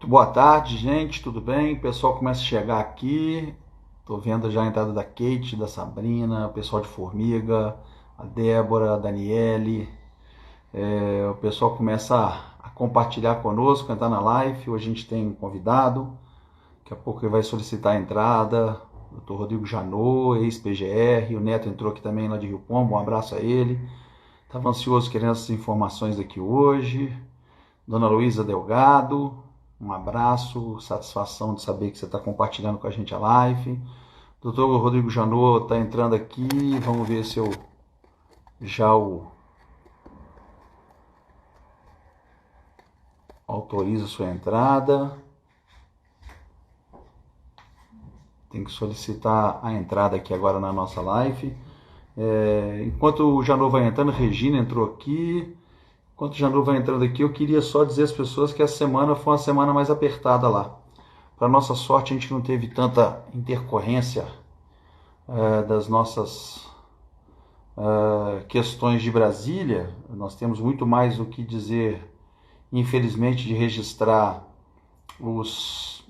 Boa tarde, gente, tudo bem? O pessoal começa a chegar aqui. Tô vendo já a entrada da Kate, da Sabrina, o pessoal de Formiga, a Débora, a Daniele. O pessoal começa a compartilhar conosco, entrar na live. Hoje a gente tem um convidado. Daqui a pouco ele vai solicitar a entrada. O Dr. Rodrigo Janot, ex-PGR. O Neto entrou aqui também lá de Rio Pombo. Um abraço a ele. Estava ansioso querendo essas informações aqui hoje. Dona Luísa Delgado, um abraço, satisfação de saber que você está compartilhando com a gente a live. Doutor Rodrigo Janot está entrando aqui, vamos ver se eu já o autorizo a sua entrada. Tem que solicitar a entrada aqui agora na nossa live. Enquanto o Janot vai entrando, Regina entrou aqui. Enquanto o Janot vai entrando aqui, eu queria só dizer às pessoas que essa semana foi uma semana mais apertada lá. Para nossa sorte, a gente não teve tanta intercorrência das nossas questões de Brasília. Nós temos muito mais o que dizer, infelizmente, de registrar os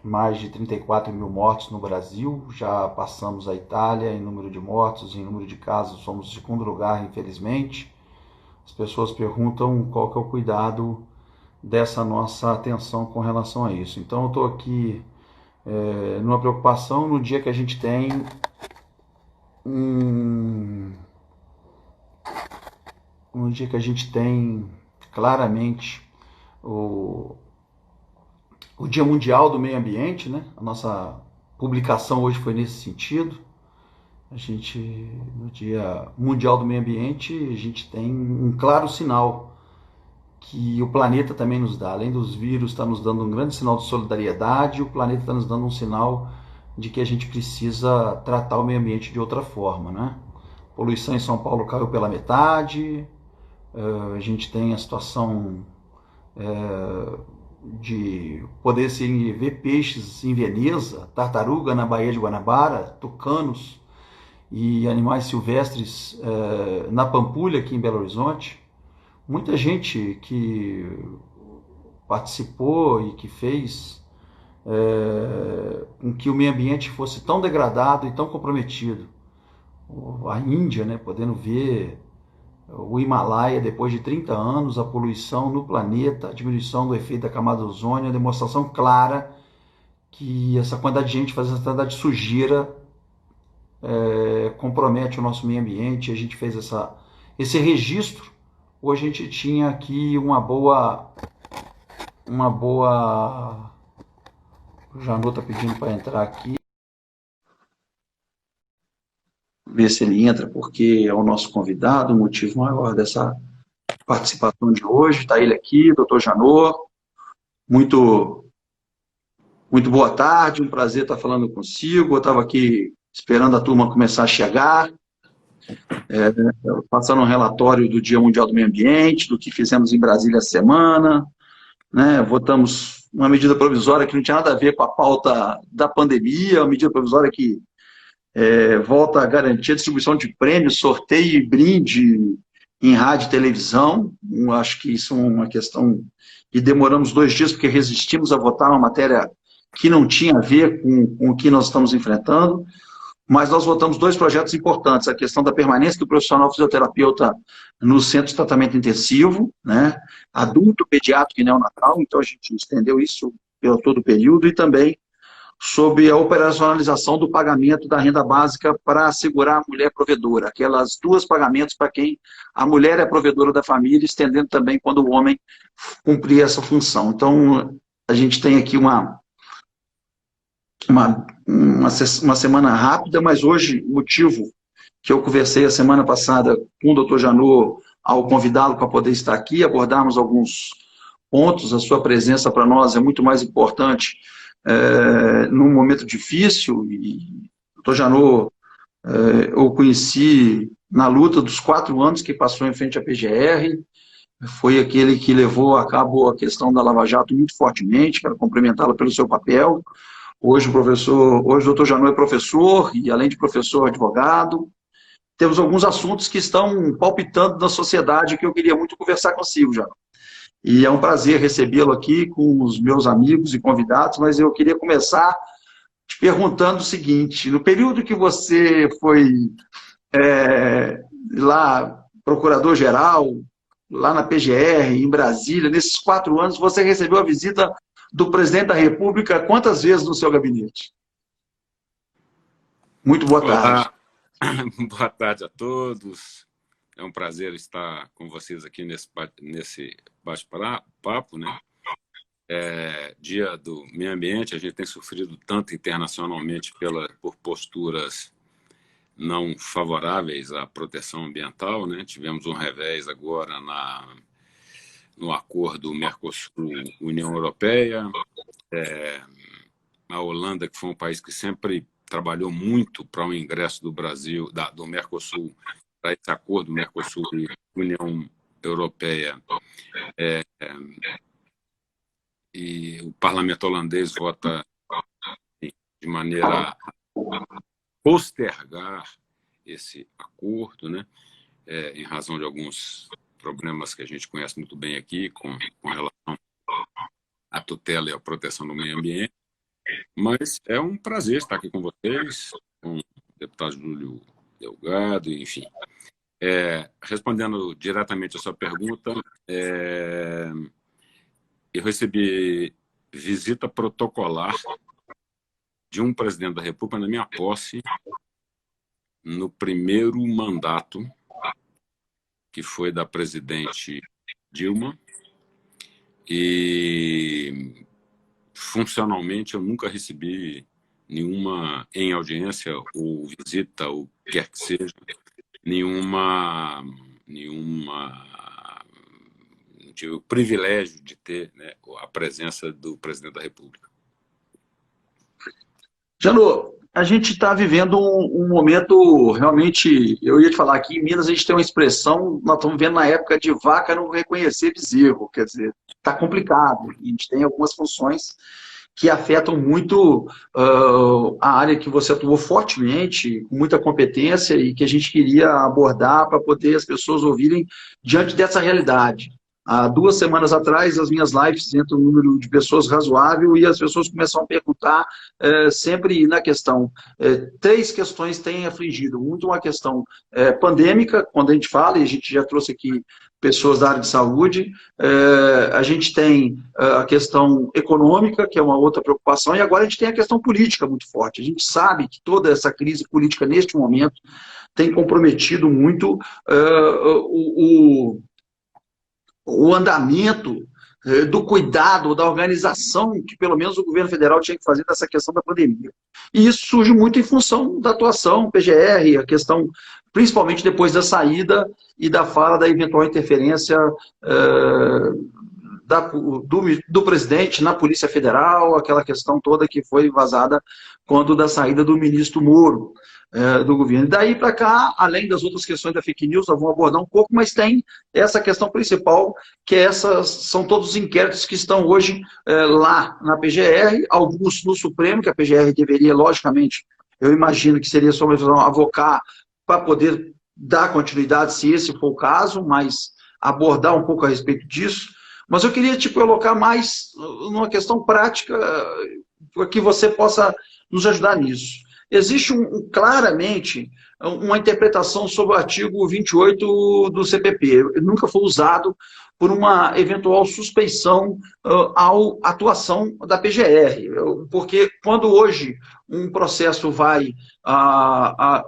mais de 34 mil mortos no Brasil. Já passamos a Itália em número de mortos, em número de casos, somos o segundo lugar, infelizmente. As pessoas perguntam qual que é o cuidado dessa nossa atenção com relação a isso. Então eu estou aqui numa preocupação no dia que a gente tem um, um dia que a gente tem claramente o, o Dia Mundial do Meio Ambiente, né? A nossa publicação hoje foi nesse sentido. A gente, no Dia Mundial do Meio Ambiente, a gente tem um claro sinal que o planeta também nos dá. Além dos vírus estar nos dando um grande sinal de solidariedade, o planeta está nos dando um sinal de que a gente precisa tratar o meio ambiente de outra forma, né? A poluição em São Paulo caiu pela metade, a gente tem a situação de poder se ver peixes em Veneza, tartaruga na Baía de Guanabara, tucanos e animais silvestres na Pampulha, aqui em Belo Horizonte. Muita gente que participou e que fez com que o meio ambiente fosse tão degradado e tão comprometido. A Índia, né, podendo ver o Himalaia, depois de 30 anos, a poluição no planeta, a diminuição do efeito da camada de ozônio, a demonstração clara que essa quantidade de gente fazendo essa quantidade de sujeira compromete o nosso meio ambiente. A gente fez esse registro. Hoje a gente tinha aqui uma boa... O Janot está pedindo para entrar aqui. Ver se ele entra, porque é o nosso convidado, o motivo maior dessa participação de hoje. Está ele aqui, doutor Janot. Muito, muito boa tarde, um prazer estar falando consigo. Eu estava aqui esperando a turma começar a chegar, passando um relatório do Dia Mundial do Meio Ambiente, do que fizemos em Brasília essa semana, né? Votamos uma medida provisória que não tinha nada a ver com a pauta da pandemia, uma medida provisória que volta a garantir a distribuição de prêmios, sorteio e brinde em rádio e televisão. Eu acho que isso é uma questão que demoramos 2 dias porque resistimos a votar uma matéria que não tinha a ver com o que nós estamos enfrentando, mas nós votamos 2 projetos importantes: a questão da permanência do profissional fisioterapeuta no centro de tratamento intensivo, né, adulto, pediátrico e neonatal, então a gente estendeu isso pelo todo o período, e também sobre a operacionalização do pagamento da renda básica para assegurar a mulher provedora, aquelas 2 pagamentos para quem a mulher é provedora da família, estendendo também quando o homem cumprir essa função. Então, a gente tem aqui uma semana rápida, mas hoje, o motivo que eu conversei a semana passada com o doutor Janot, ao convidá-lo para poder estar aqui, abordarmos alguns pontos. A sua presença para nós é muito mais importante num momento difícil. E o doutor Janot, eu conheci na luta dos 4 anos que passou em frente à PGR, foi aquele que levou a cabo a questão da Lava Jato muito fortemente. Quero cumprimentá-lo pelo seu papel. Hoje o doutor Janot é professor, e além de professor, advogado. Temos alguns assuntos que estão palpitando na sociedade que eu queria muito conversar consigo, Janot. e é um prazer recebê-lo aqui com os meus amigos e convidados, mas eu queria começar te perguntando o seguinte: no período que você foi lá, procurador-geral, lá na PGR, em Brasília, nesses 4 anos, você recebeu a visita do presidente da República quantas vezes no seu gabinete? Muito boa tarde. Olá, boa tarde a todos. É um prazer estar com vocês aqui nesse bate-papo, né? Dia do meio ambiente, a gente tem sofrido tanto internacionalmente por posturas não favoráveis à proteção ambiental, né? Tivemos um revés agora no acordo Mercosul-União Europeia. A Holanda, que foi um país que sempre trabalhou muito para o ingresso do Brasil, do Mercosul, para esse acordo Mercosul e União Europeia. E o parlamento holandês vota de maneira a postergar esse acordo, né? Em razão de alguns problemas que a gente conhece muito bem aqui com relação à tutela e à proteção do meio ambiente. Mas é um prazer estar aqui com vocês, com o deputado Júlio Delgado, enfim. Respondendo diretamente a sua pergunta, eu recebi visita protocolar de um presidente da República na minha posse no primeiro mandato, que foi da presidente Dilma, e funcionalmente eu nunca recebi nenhuma, em audiência ou visita, ou quer que seja, não tive o privilégio de ter, né, a presença do presidente da República. Jano, a gente está vivendo um momento realmente, eu ia te falar, aqui em Minas a gente tem uma expressão, nós estamos vendo na época de vaca não reconhecer bezerro, quer dizer, está complicado, a gente tem algumas funções que afetam muito a área que você atuou fortemente, com muita competência e que a gente queria abordar para poder as pessoas ouvirem diante dessa realidade. Há 2 semanas atrás, as minhas lives entram um número de pessoas razoável e as pessoas começam a perguntar sempre na questão. 3 questões têm afligido. Muito uma questão pandêmica, quando a gente fala, e a gente já trouxe aqui pessoas da área de saúde, a gente tem a questão econômica, que é uma outra preocupação, e agora a gente tem a questão política muito forte. A gente sabe que toda essa crise política, neste momento, tem comprometido muito o andamento do cuidado, da organização que pelo menos o governo federal tinha que fazer dessa questão da pandemia. E isso surge muito em função da atuação PGR, a questão, principalmente depois da saída e da fala da eventual interferência do presidente na Polícia Federal, aquela questão toda que foi vazada quando da saída do ministro Moro do governo. E daí para cá, além das outras questões da fake news, nós vamos abordar um pouco, mas tem essa questão principal, que essas são todos os inquéritos que estão hoje lá na PGR, alguns no Supremo, que a PGR deveria, logicamente, eu imagino que seria só uma visão, avocar para poder dar continuidade, se esse for o caso, mas abordar um pouco a respeito disso. Mas eu queria te colocar mais numa questão prática, para que você possa nos ajudar nisso. Existe claramente uma interpretação sobre o artigo 28 do CPP. Ele nunca foi usado por uma eventual suspeição à atuação da PGR. Porque quando hoje um processo vai,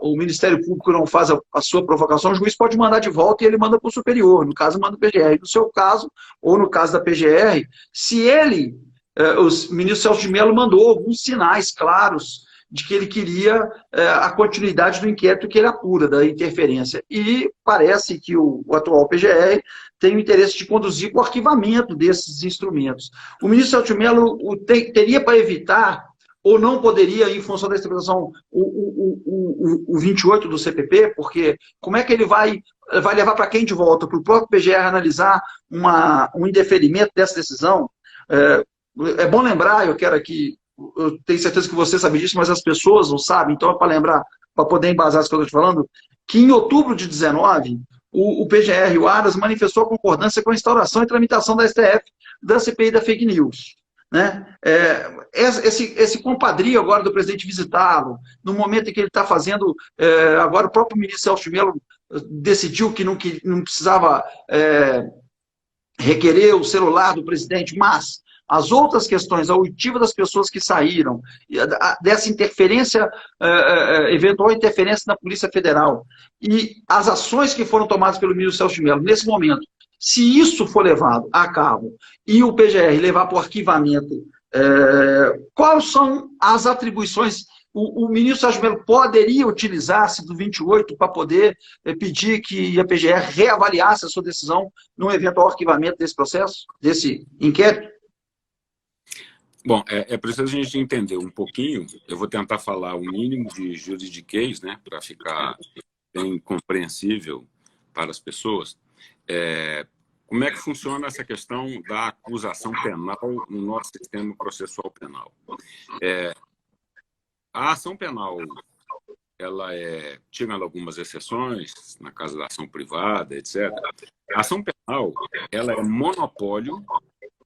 o Ministério Público não faz a sua provocação, o juiz pode mandar de volta e ele manda para o superior. No caso, manda para o PGR. No seu caso, ou no caso da PGR, se ele, o ministro Celso de Mello mandou alguns sinais claros de que ele queria a continuidade do inquérito que ele apura, da interferência. E parece que o atual PGR tem o interesse de conduzir o arquivamento desses instrumentos. O ministro Celso de Mello teria para evitar, ou não poderia, em função da interpretação, o 28 do CPP, porque como é que ele vai levar para quem de volta? Para o próprio PGR analisar um indeferimento dessa decisão? É bom lembrar, eu quero aqui, eu tenho certeza que você sabe disso, mas as pessoas não sabem, então é para lembrar, para poder embasar isso que eu estou te falando, que em outubro de 19, o PGR, o Aras, manifestou a concordância com a instauração e tramitação da STF da CPI da fake news. Né? Esse compadrio agora do presidente visitá-lo, no momento em que ele está fazendo, agora o próprio ministro Celso Mello decidiu que não precisava requerer o celular do presidente, mas as outras questões, a oitiva das pessoas que saíram, dessa interferência, eventual interferência na Polícia Federal, e as ações que foram tomadas pelo ministro Celso Mello, nesse momento, se isso for levado a cabo e o PGR levar para o arquivamento, quais são as atribuições? O ministro Sérgio Mello poderia utilizar-se do 28 para poder pedir que a PGR reavaliasse a sua decisão num eventual arquivamento desse processo, desse inquérito? Bom, é preciso a gente entender um pouquinho. Eu vou tentar falar o mínimo de juridiquês, né, para ficar bem compreensível para as pessoas. Como é que funciona essa questão da acusação penal no nosso sistema processual penal? A ação penal, ela tirando algumas exceções, na casa da ação privada, etc. A ação penal, ela é monopólio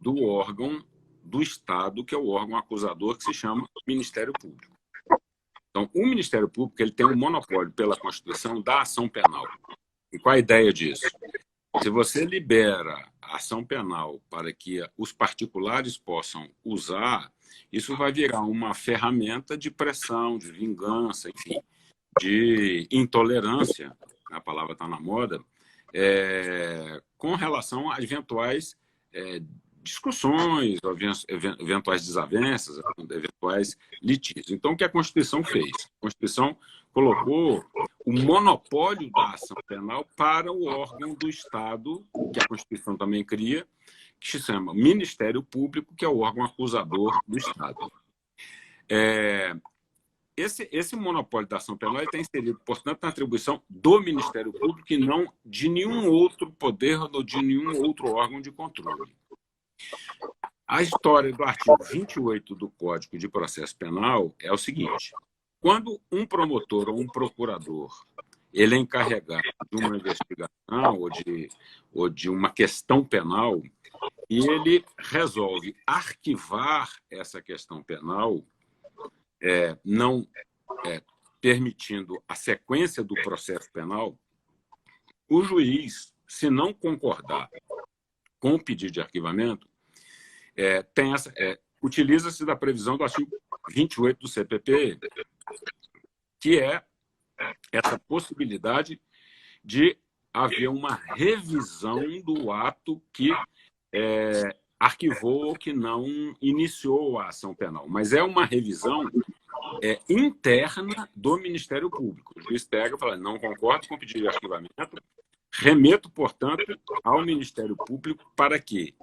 do órgão do Estado, que é o órgão acusador, que se chama Ministério Público. Então, o Ministério Público ele tem um monopólio pela Constituição da ação penal. E qual a ideia disso? Se você libera a ação penal para que os particulares possam usar, isso vai virar uma ferramenta de pressão, de vingança, enfim, de intolerância, a palavra está na moda, com relação a eventuais discussões, eventuais desavenças, eventuais litígios. Então, o que a Constituição fez? A Constituição colocou o monopólio da ação penal para o órgão do Estado, que a Constituição também cria, que se chama Ministério Público, que é o órgão acusador do Estado. Esse monopólio da ação penal está inserido, portanto, na atribuição do Ministério Público e não de nenhum outro poder ou de nenhum outro órgão de controle. A história do artigo 28 do Código de Processo Penal é o seguinte: quando um promotor ou um procurador ele é encarregado de uma investigação ou de uma questão penal e ele resolve arquivar essa questão penal, não permitindo a sequência do processo penal, o juiz, se não concordar com o pedido de arquivamento, utiliza-se da previsão do artigo 28 do CPP, que é essa possibilidade de haver uma revisão do ato que arquivou ou que não iniciou a ação penal. Mas é uma revisão interna do Ministério Público. O juiz pega e fala: não concordo com o pedido de arquivamento, remeto, portanto, ao Ministério Público para que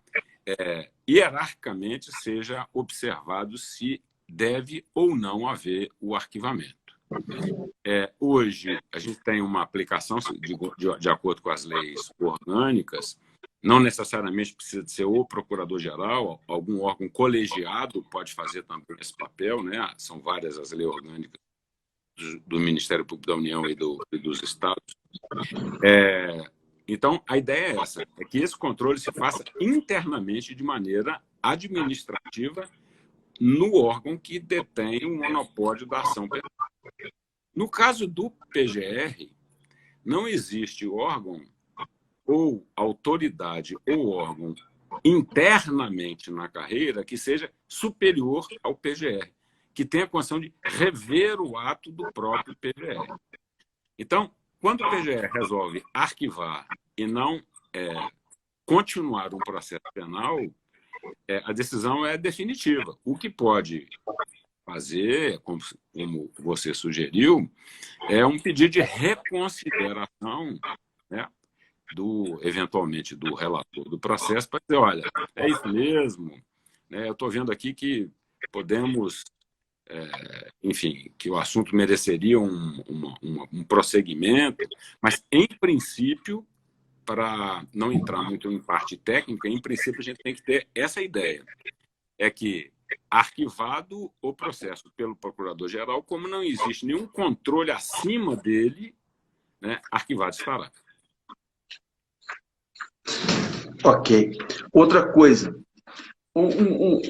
hierarquicamente seja observado se deve ou não haver o arquivamento. Hoje, a gente tem uma aplicação de acordo com as leis orgânicas, não necessariamente precisa de ser o procurador-geral, algum órgão colegiado pode fazer também esse papel, né? São várias as leis orgânicas do Ministério Público da União e dos Estados. Então, a ideia é essa, é que esse controle se faça internamente, de maneira administrativa, no órgão que detém o monopólio da ação penal. No caso do PGR, não existe órgão ou autoridade ou órgão internamente na carreira que seja superior ao PGR, que tenha a condição de rever o ato do próprio PGR. Então, quando o PGR resolve arquivar e não continuar um processo penal, a decisão é definitiva. O que pode fazer, como você sugeriu, é um pedido de reconsideração, né, eventualmente do relator do processo, para dizer: olha, é isso mesmo, né, eu estou vendo aqui que podemos, enfim, que o assunto mereceria um prosseguimento, mas, em princípio, para não entrar muito em parte técnica, em princípio a gente tem que ter essa ideia, é que, arquivado o processo pelo procurador-geral, como não existe nenhum controle acima dele, né, arquivado estará. Ok. Outra coisa, o, o, o,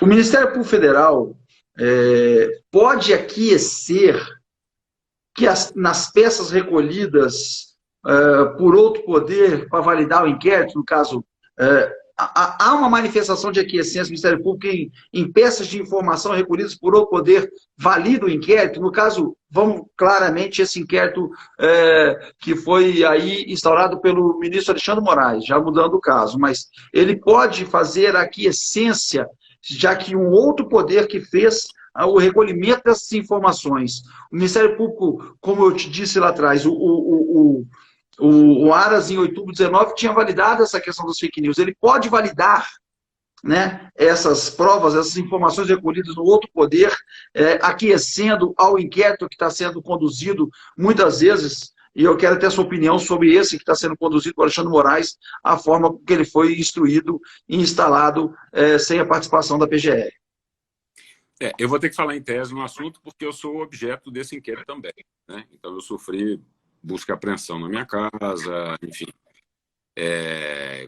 o Ministério Público Federal pode aquecer que nas peças recolhidas por outro poder para validar o inquérito, no caso, há uma manifestação de aquiescência do Ministério Público em peças de informação recolhidas por outro poder valida o inquérito. No caso, vamos claramente esse inquérito que foi aí instaurado pelo ministro Alexandre Moraes, já mudando o caso, mas ele pode fazer a aquiescência, já que um outro poder que fez o recolhimento dessas informações. O Ministério Público, como eu te disse lá atrás, o Aras, em outubro de 19, tinha validado essa questão das fake news. Ele pode validar, né, essas provas, essas informações recolhidas no outro poder, aquecendo ao inquérito que está sendo conduzido, muitas vezes, e eu quero ter a sua opinião sobre esse que está sendo conduzido por Alexandre Moraes, a forma que ele foi instruído e instalado sem a participação da PGR. Eu vou ter que falar em tese no assunto, porque eu sou objeto desse inquérito também, né? Então, eu sofri busca e apreensão na minha casa, enfim.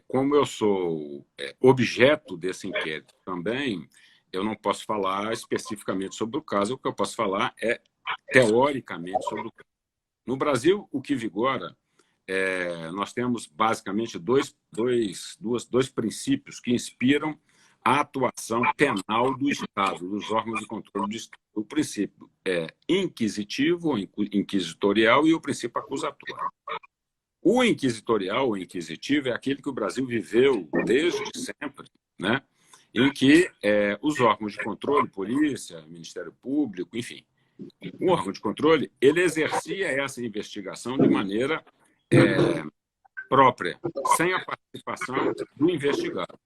Como eu sou objeto desse inquérito também, eu não posso falar especificamente sobre o caso. O que eu posso falar é teoricamente sobre o caso. No Brasil, o que vigora, nós temos basicamente dois princípios que inspiram a atuação penal do Estado, dos órgãos de controle do Estado. O princípio inquisitivo ou inquisitorial e o princípio acusatório. O inquisitorial ou inquisitivo é aquele que o Brasil viveu desde sempre, né? Em que os órgãos de controle, polícia, Ministério Público, enfim, o órgão de controle, ele exercia essa investigação de maneira própria, sem a participação do investigado.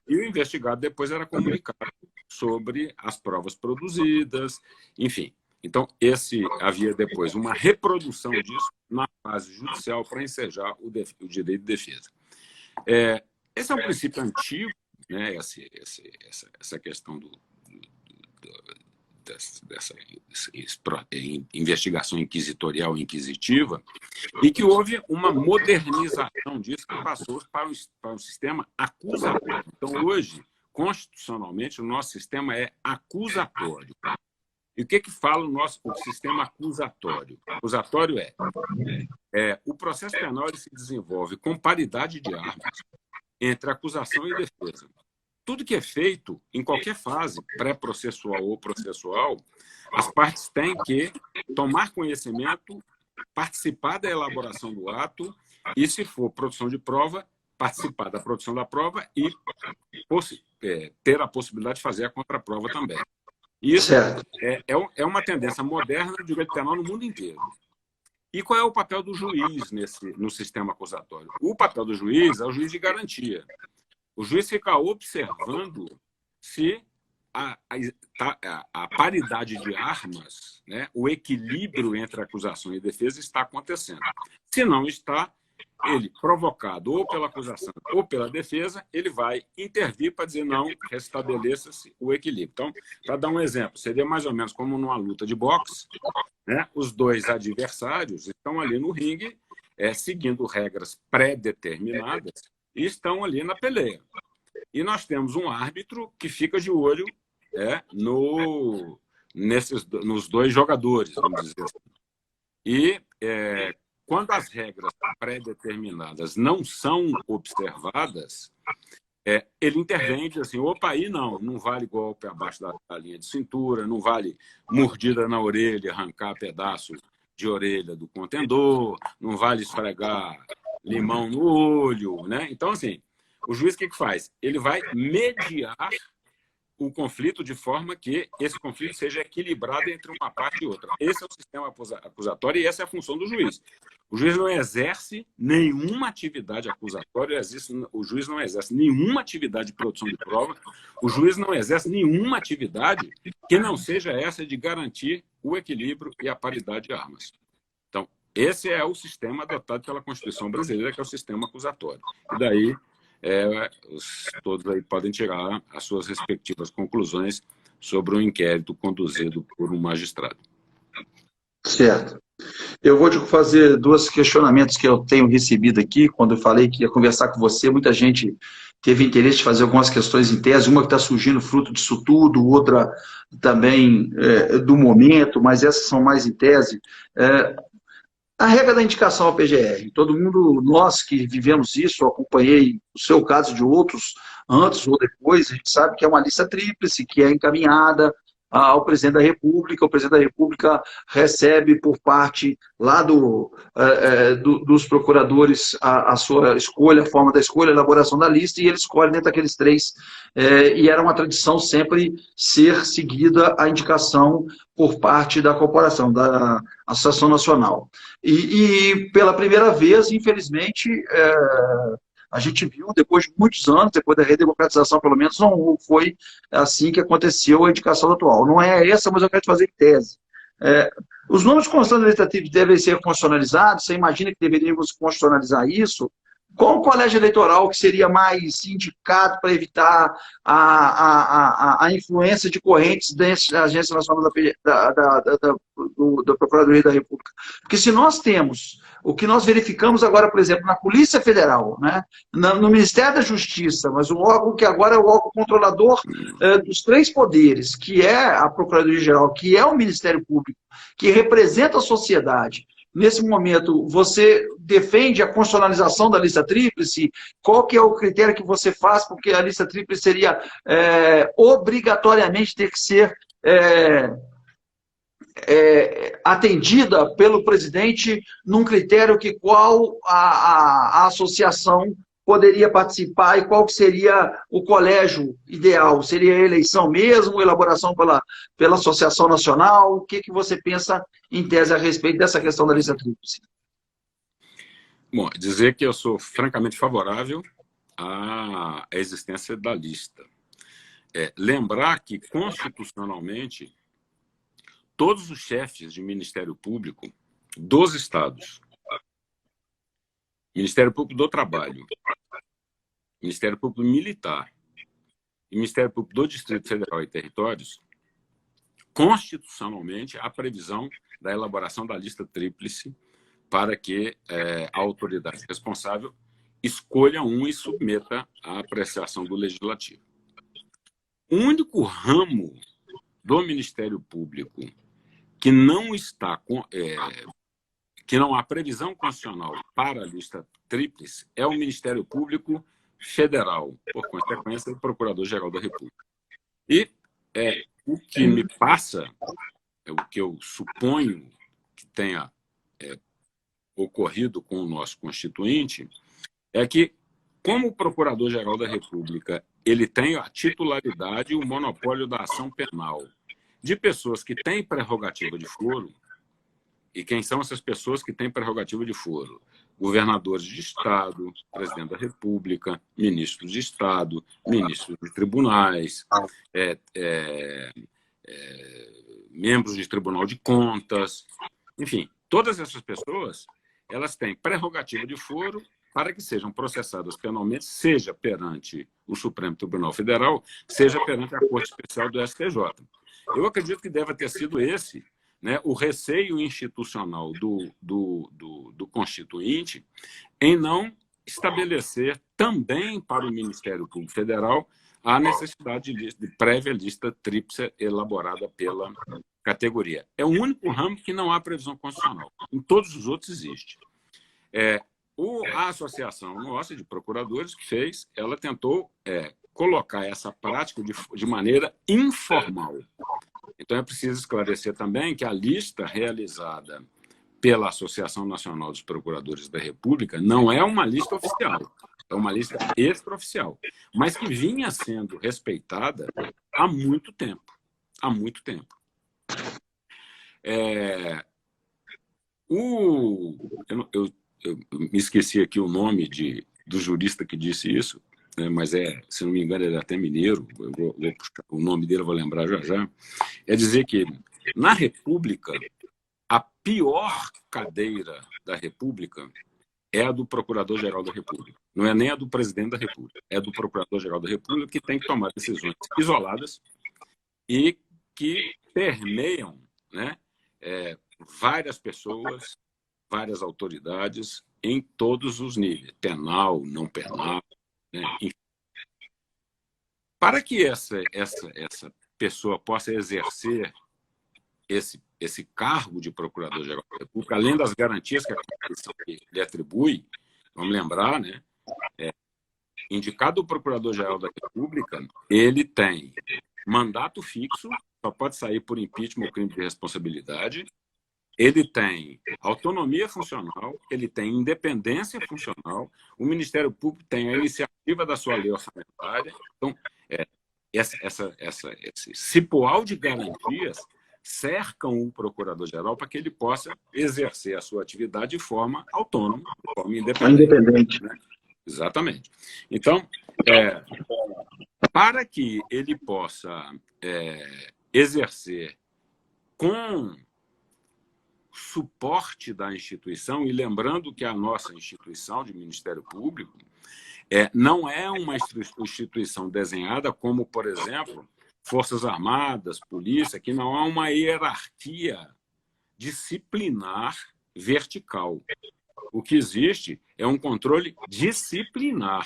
E o investigado depois era comunicado sobre as provas produzidas, enfim. Então, havia depois uma reprodução disso na fase judicial para ensejar o direito de defesa. Esse é um princípio antigo, né? Essa questão dessa investigação inquisitorial e inquisitiva, e que houve uma modernização disso que passou para um sistema acusatório. Então, hoje, constitucionalmente, o nosso sistema é acusatório. E o que fala o sistema acusatório? Acusatório o processo penal ele se desenvolve com paridade de armas entre acusação e defesa. Tudo que é feito, em qualquer fase, pré-processual ou processual, as partes têm que tomar conhecimento, participar da elaboração do ato e, se for produção de prova, participar da produção da prova e ter a possibilidade de fazer a contraprova também. Isso é uma tendência moderna do direito penal no mundo inteiro. E qual é o papel do juiz no sistema acusatório? O papel do juiz é o juiz de garantia. O juiz fica observando se a paridade de armas, né, o equilíbrio entre acusação e defesa está acontecendo. Se não está, ele, provocado ou pela acusação ou pela defesa, ele vai intervir para dizer não, restabeleça-se o equilíbrio. Então, para dar um exemplo, seria mais ou menos como numa luta de boxe, né? Os dois adversários estão ali no ringue, seguindo regras pré-determinadas, e estão ali na peleia. E nós temos um árbitro que fica de olho nos dois jogadores, vamos dizer assim. E quando as regras pré-determinadas não são observadas, ele intervém e diz assim, opa, aí não vale golpe abaixo da linha de cintura, não vale mordida na orelha, arrancar pedaço de orelha do contendor, não vale esfregar limão no olho, né? Então, assim, o juiz o que faz? Ele vai mediar o conflito de forma que esse conflito seja equilibrado entre uma parte e outra. Esse é o sistema acusatório e essa é a função do juiz. O juiz não exerce nenhuma atividade acusatória, o juiz não exerce nenhuma atividade de produção de prova, o juiz não exerce nenhuma atividade que não seja essa de garantir o equilíbrio e a paridade de armas. Então, esse é o sistema adotado pela Constituição brasileira, que é o sistema acusatório. E daí, todos aí podem tirar as suas respectivas conclusões sobre o inquérito conduzido por um magistrado. Certo. Eu vou te fazer dois questionamentos que eu tenho recebido aqui. Quando eu falei que ia conversar com você, muita gente teve interesse de fazer algumas questões em tese, uma que está surgindo fruto disso tudo, outra também do momento, mas essas são mais em tese. A regra da indicação ao PGR. Todo mundo, nós que vivemos isso, eu acompanhei o seu caso de outros, antes ou depois, a gente sabe que é uma lista tríplice, que é encaminhada ao presidente da República. O presidente da República recebe por parte lá dos procuradores a sua escolha, a forma da escolha, a elaboração da lista, e ele escolhe dentro daqueles três. E era uma tradição sempre ser seguida a indicação por parte da corporação, da Associação Nacional. E pela primeira vez, infelizmente, a gente viu, depois de muitos anos, depois da redemocratização, pelo menos, não foi assim que aconteceu a indicação atual. Não é essa, mas eu quero te fazer em tese. Os nomes constantes legislativos devem ser constitucionalizados, você imagina que deveríamos constitucionalizar isso? Qual o colégio eleitoral que seria mais indicado para evitar a influência de correntes da Agência Nacional da Procuradoria da República? Porque se nós temos o que nós verificamos agora, por exemplo, na Polícia Federal, né, no Ministério da Justiça, mas o órgão que agora é o órgão controlador dos três poderes, que é a Procuradoria-Geral, que é o Ministério Público, que representa a sociedade. Nesse momento, você defende a constitucionalização da lista tríplice? Qual que é o critério que você faz? Porque a lista tríplice seria obrigatoriamente ter que ser atendida pelo presidente num critério que qual a associação poderia participar e qual que seria o colégio ideal? Seria a eleição mesmo, elaboração pela Associação Nacional? O que você pensa, em tese, a respeito dessa questão da lista tríplice? Bom, dizer que eu sou francamente favorável à existência da lista. Lembrar que, constitucionalmente, todos os chefes de Ministério Público dos estados, Ministério Público do Trabalho, Ministério Público Militar e Ministério Público do Distrito Federal e Territórios, constitucionalmente, há previsão da elaboração da lista tríplice para que a autoridade responsável escolha um e submeta à apreciação do Legislativo. O único ramo do Ministério Público que não está que não há previsão constitucional para a lista tríplice é o Ministério Público Federal, por consequência, o Procurador-Geral da República. E o que me passa, o que eu suponho que tenha ocorrido com o nosso Constituinte, é que, como o Procurador-Geral da República ele tem a titularidade e o monopólio da ação penal de pessoas que têm prerrogativa de foro. E quem são essas pessoas que têm prerrogativa de foro? Governadores de Estado, presidente da República, ministros de Estado, ministros de tribunais, membros de Tribunal de Contas. Enfim, todas essas pessoas elas têm prerrogativa de foro para que sejam processadas penalmente, seja perante o Supremo Tribunal Federal, seja perante a Corte Especial do STJ. Eu acredito que deve ter sido esse, né, o receio institucional do Constituinte em não estabelecer também para o Ministério Público Federal a necessidade de prévia lista tríplice elaborada pela categoria. É o único ramo que não há previsão constitucional. Em todos os outros existe. A Associação Nossa de Procuradores que fez, ela tentou colocar essa prática de maneira informal. Então, é preciso esclarecer também que a lista realizada pela Associação Nacional dos Procuradores da República não é uma lista oficial, é uma lista extraoficial, mas que vinha sendo respeitada há muito tempo. Há muito tempo. Eu me esqueci aqui o nome do jurista que disse isso, né, mas se não me engano, ele é até mineiro, eu vou puxar o nome dele, eu vou lembrar já já. É dizer que, na República, a pior cadeira da República é a do Procurador-Geral da República. Não é nem a do Presidente da República, é do Procurador-Geral da República, que tem que tomar decisões isoladas e que permeiam, né, várias pessoas, várias autoridades em todos os níveis, penal, não penal, né? Para que essa pessoa possa exercer esse cargo de Procurador-Geral da República, além das garantias que a Constituição lhe atribui, vamos lembrar, né? Indicado o Procurador-Geral da República, ele tem mandato fixo, só pode sair por impeachment ou crime de responsabilidade, ele tem autonomia funcional, ele tem independência funcional, o Ministério Público tem a iniciativa da sua lei orçamentária. Então, esse cipoal de garantias cercam o Procurador-Geral para que ele possa exercer a sua atividade de forma autônoma, de forma independente. Né? Exatamente. Então, para que ele possa exercer com suporte da instituição, e lembrando que a nossa instituição de Ministério Público não é uma instituição desenhada como, por exemplo, Forças Armadas, Polícia, que não há uma hierarquia disciplinar vertical. O que existe é um controle disciplinar,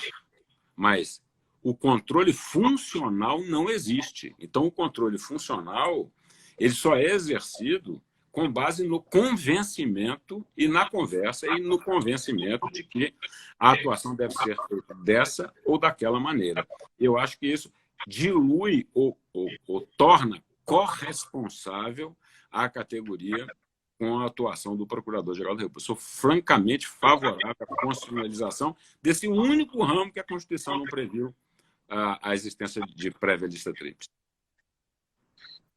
mas o controle funcional não existe. Então, o controle funcional ele só é exercido com base no convencimento e na conversa e no convencimento de que a atuação deve ser feita dessa ou daquela maneira. Eu acho que isso dilui ou torna corresponsável a categoria com a atuação do Procurador-Geral da República. Eu sou francamente favorável à constitucionalização desse único ramo que a Constituição não previu a existência de prévia lista tríplice.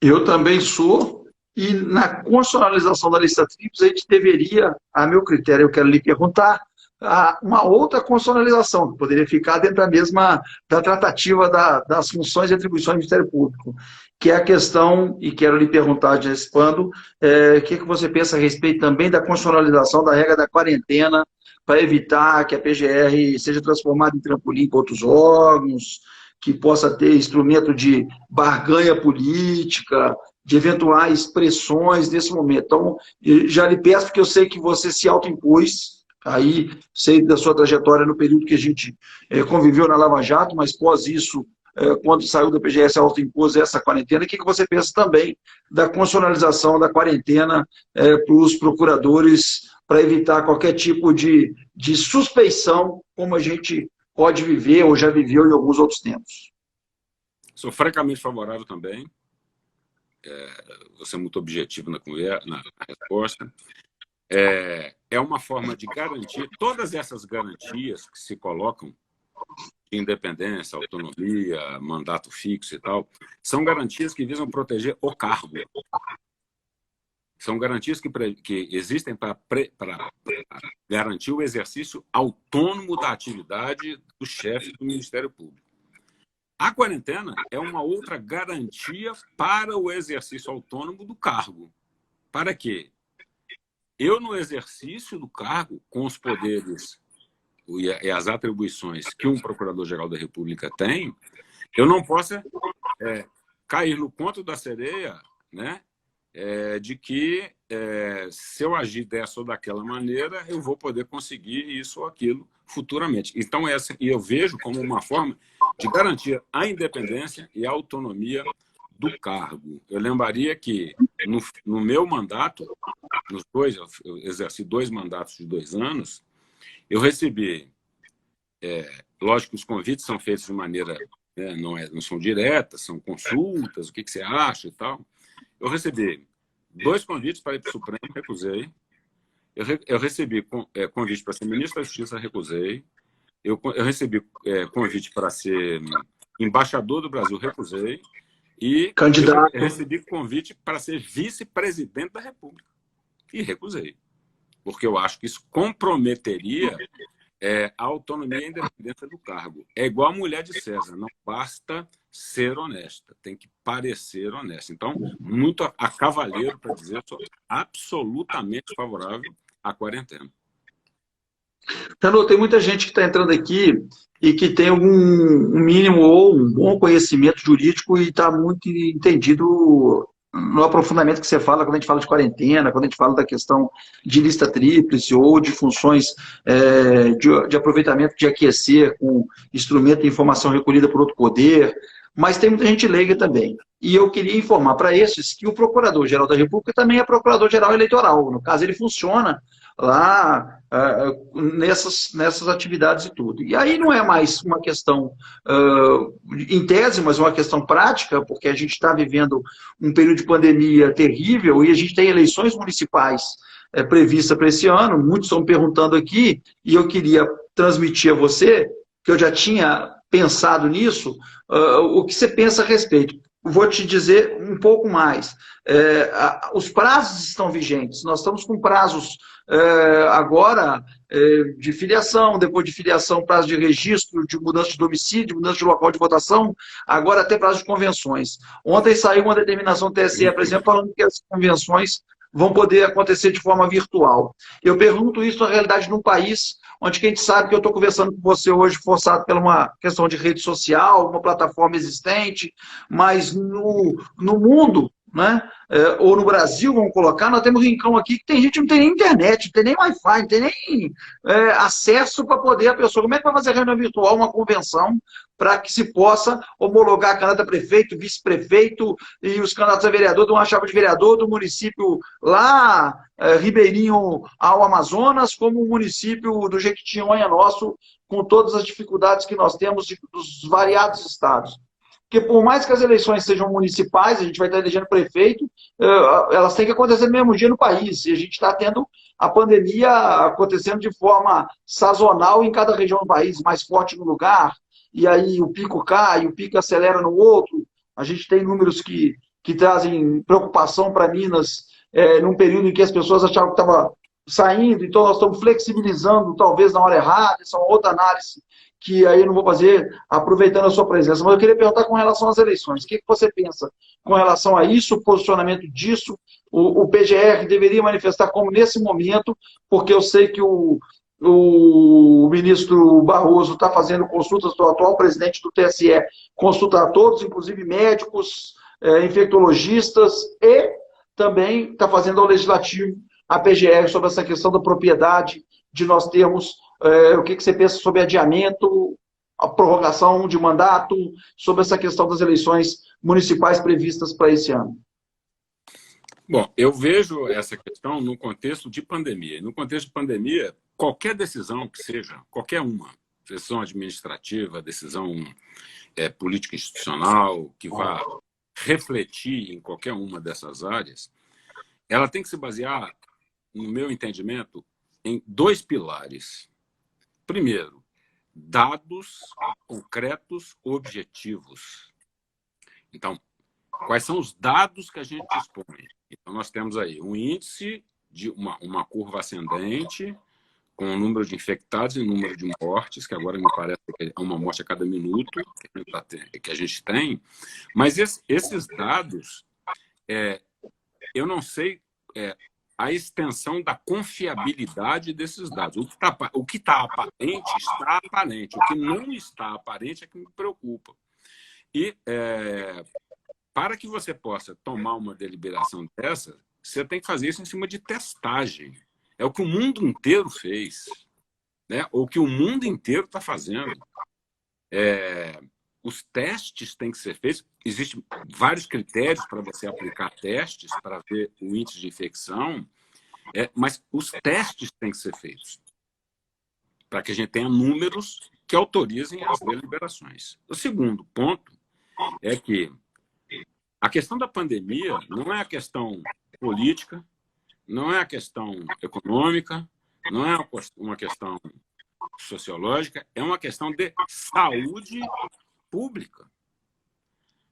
Eu também sou, e na constitucionalização da lista tríplice a gente deveria, a meu critério, eu quero lhe perguntar, uma outra constitucionalização, que poderia ficar dentro da mesma da tratativa das funções e atribuições do Ministério Público, que é a questão, e quero lhe perguntar, antecipando, o que você pensa a respeito também da constitucionalização da regra da quarentena, para evitar que a PGR seja transformada em trampolim para outros órgãos, que possa ter instrumento de barganha política, de eventuais pressões nesse momento. Então, já lhe peço, porque eu sei que você se autoimpôs, aí sei da sua trajetória no período que a gente conviveu na Lava Jato, mas pós isso, quando saiu da PGR, autoimpôs essa quarentena. O que você pensa também da constitucionalização da quarentena para os procuradores, para evitar qualquer tipo de suspeição, como a gente pode viver ou já viveu em alguns outros tempos? Sou francamente favorável também. Você é muito objetivo na resposta. É uma forma de garantir todas essas garantias que se colocam, independência, autonomia, mandato fixo e tal, são garantias que visam proteger o cargo. São garantias que existem para garantir o exercício autônomo da atividade do chefe do Ministério Público. A quarentena é uma outra garantia para o exercício autônomo do cargo. Para quê? Eu, no exercício do cargo, com os poderes e as atribuições que um Procurador-Geral da República tem, eu não posso cair no conto da sereia, né? De que se eu agir dessa ou daquela maneira, eu vou poder conseguir isso ou aquilo futuramente. Então, e eu vejo como uma forma de garantir a independência e a autonomia do cargo. Eu lembraria que, no meu mandato, eu exerci 2 mandatos de 2 anos, eu recebi, lógico que os convites são feitos de maneira, não são diretas, são consultas, o que você acha e tal. Eu recebi 2 convites para ir para o Supremo, recusei. Eu recebi convite para ser ministro da Justiça, recusei. Eu recebi convite para ser embaixador do Brasil, recusei. E eu recebi convite para ser vice-presidente da República. E recusei. Porque eu acho que isso comprometeria a autonomia e a independência do cargo. É igual a mulher de César, não basta ser honesta, tem que parecer honesta. Então, muito a cavaleiro para dizer, sou absolutamente favorável à quarentena. Tanu, tem muita gente que está entrando aqui e que tem um mínimo ou um bom conhecimento jurídico e está muito entendido no aprofundamento que você fala, quando a gente fala de quarentena, quando a gente fala da questão de lista tríplice ou de funções de aproveitamento de aquecer com instrumento de informação recolhida por outro poder, mas tem muita gente leiga também. E eu queria informar para esses que o Procurador-Geral da República também é Procurador-Geral Eleitoral. No caso, ele funciona lá nessas atividades e tudo. E aí não é mais uma questão em tese, mas uma questão prática, porque a gente está vivendo um período de pandemia terrível e a gente tem eleições municipais previstas para esse ano. Muitos estão perguntando aqui, e eu queria transmitir a você, que eu já tinha pensado nisso, o que você pensa a respeito. Vou te dizer um pouco mais. Os prazos estão vigentes. Nós estamos com prazos agora de filiação, depois de filiação, prazo de registro, de mudança de domicílio, de mudança de local de votação, agora até prazo de convenções. Ontem saiu uma determinação do TSE, por exemplo, falando que as convenções vão poder acontecer de forma virtual. Eu pergunto isso, na realidade, num país onde quem sabe que eu estou conversando com você hoje forçado por uma questão de rede social, uma plataforma existente, mas no mundo, né, ou no Brasil, vamos colocar, nós temos um rincão aqui que tem gente que não tem nem internet, não tem nem Wi-Fi, não tem nem acesso para poder a pessoa. Como é que vai fazer reunião virtual, uma convenção, para que se possa homologar a candidato a prefeito, vice-prefeito e os candidatos a vereador de uma chapa de vereador do município lá, ribeirinho ao Amazonas, como o município do Jequitinhonha nosso, com todas as dificuldades que nós temos dos variados estados. Porque por mais que as eleições sejam municipais, a gente vai estar elegendo prefeito, elas têm que acontecer no mesmo dia no país. E a gente está tendo a pandemia acontecendo de forma sazonal em cada região do país, mais forte no lugar, e aí o pico cai, o pico acelera no outro. A gente tem números que trazem preocupação para Minas, num período em que as pessoas achavam que estava saindo, então nós estamos flexibilizando, talvez na hora errada, essa é uma outra análise que aí eu não vou fazer aproveitando a sua presença, mas eu queria perguntar com relação às eleições. O que você pensa com relação a isso, o posicionamento disso? O PGR deveria manifestar como nesse momento, porque eu sei que o ministro Barroso está fazendo consultas, o atual presidente do TSE consulta a todos, inclusive médicos, infectologistas, e também está fazendo ao Legislativo a PGR sobre essa questão da propriedade, de nós termos o que você pensa sobre adiamento, a prorrogação de mandato, sobre essa questão das eleições municipais previstas para esse ano. Bom, eu vejo essa questão no contexto de pandemia. No contexto de pandemia, qualquer decisão que seja, qualquer uma, decisão administrativa, decisão política institucional, que vá refletir em qualquer uma dessas áreas, ela tem que se basear, no meu entendimento, em dois pilares. Primeiro, dados concretos objetivos. Então, quais são os dados que a gente dispõe? Então, nós temos aí um índice de uma curva ascendente, com o número de infectados e o número de mortes, que agora me parece que é uma morte a cada minuto que a gente tem. Mas esses dados, eu não sei a extensão da confiabilidade desses dados. O que está aparente, está aparente. O que não está aparente é que me preocupa. E para que você possa tomar uma deliberação dessa, você tem que fazer isso em cima de testagem. É o que o mundo inteiro fez, né? Ou o que o mundo inteiro está fazendo. Os testes têm que ser feitos. Existem vários critérios para você aplicar testes para ver o índice de infecção, mas os testes têm que ser feitos para que a gente tenha números que autorizem as deliberações. O segundo ponto é que a questão da pandemia não é a questão política, não é a questão econômica, não é uma questão sociológica, é uma questão de saúde pública.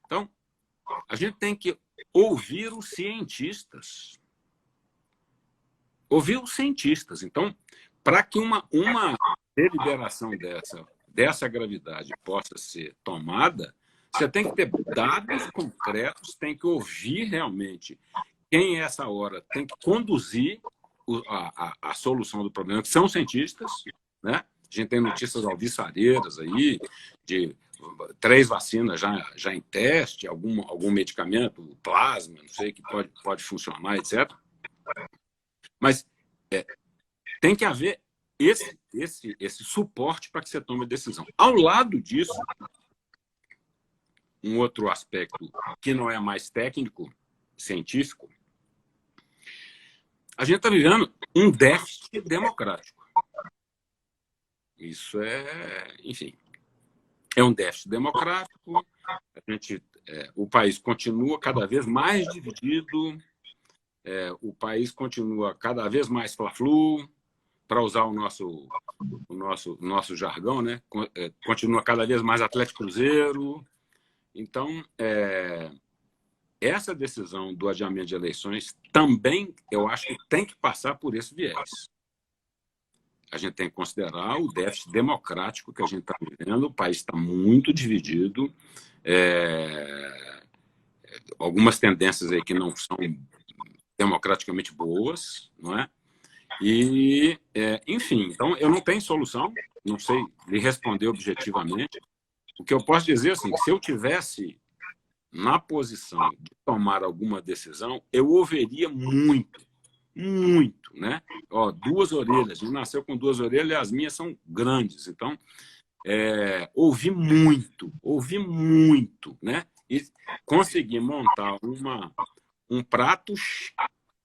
Então, a gente tem que ouvir os cientistas. Ouvir os cientistas. Então, para que uma deliberação dessa gravidade possa ser tomada, você tem que ter dados concretos, tem que ouvir realmente quem, essa hora, tem que conduzir a solução do problema, que são cientistas, né? A gente tem notícias alvissareiras aí de 3 vacinas já em teste, algum medicamento, plasma, não sei, que pode funcionar, etc. Mas tem que haver esse suporte para que você tome a decisão. Ao lado disso, um outro aspecto que não é mais técnico, científico, a gente está vivendo um déficit democrático. Isso enfim, é um déficit democrático. O país continua cada vez mais dividido, o país continua cada vez mais fla-flu, para usar o nosso jargão, né? Continua cada vez mais Atlético Cruzeiro. Então, essa decisão do adiamento de eleições também, eu acho que tem que passar por esse viés. A gente tem que considerar o déficit democrático que a gente está vivendo. O país está muito dividido. Algumas tendências aí que não são democraticamente boas, não é? E, enfim, então eu não tenho solução, não sei lhe responder objetivamente. O que eu posso dizer, assim, que se eu tivesse na posição de tomar alguma decisão, eu ouviria muito, né? 2 orelhas, ele nasceu com 2 orelhas e as minhas são grandes, então ouvi muito, né? E consegui montar um prato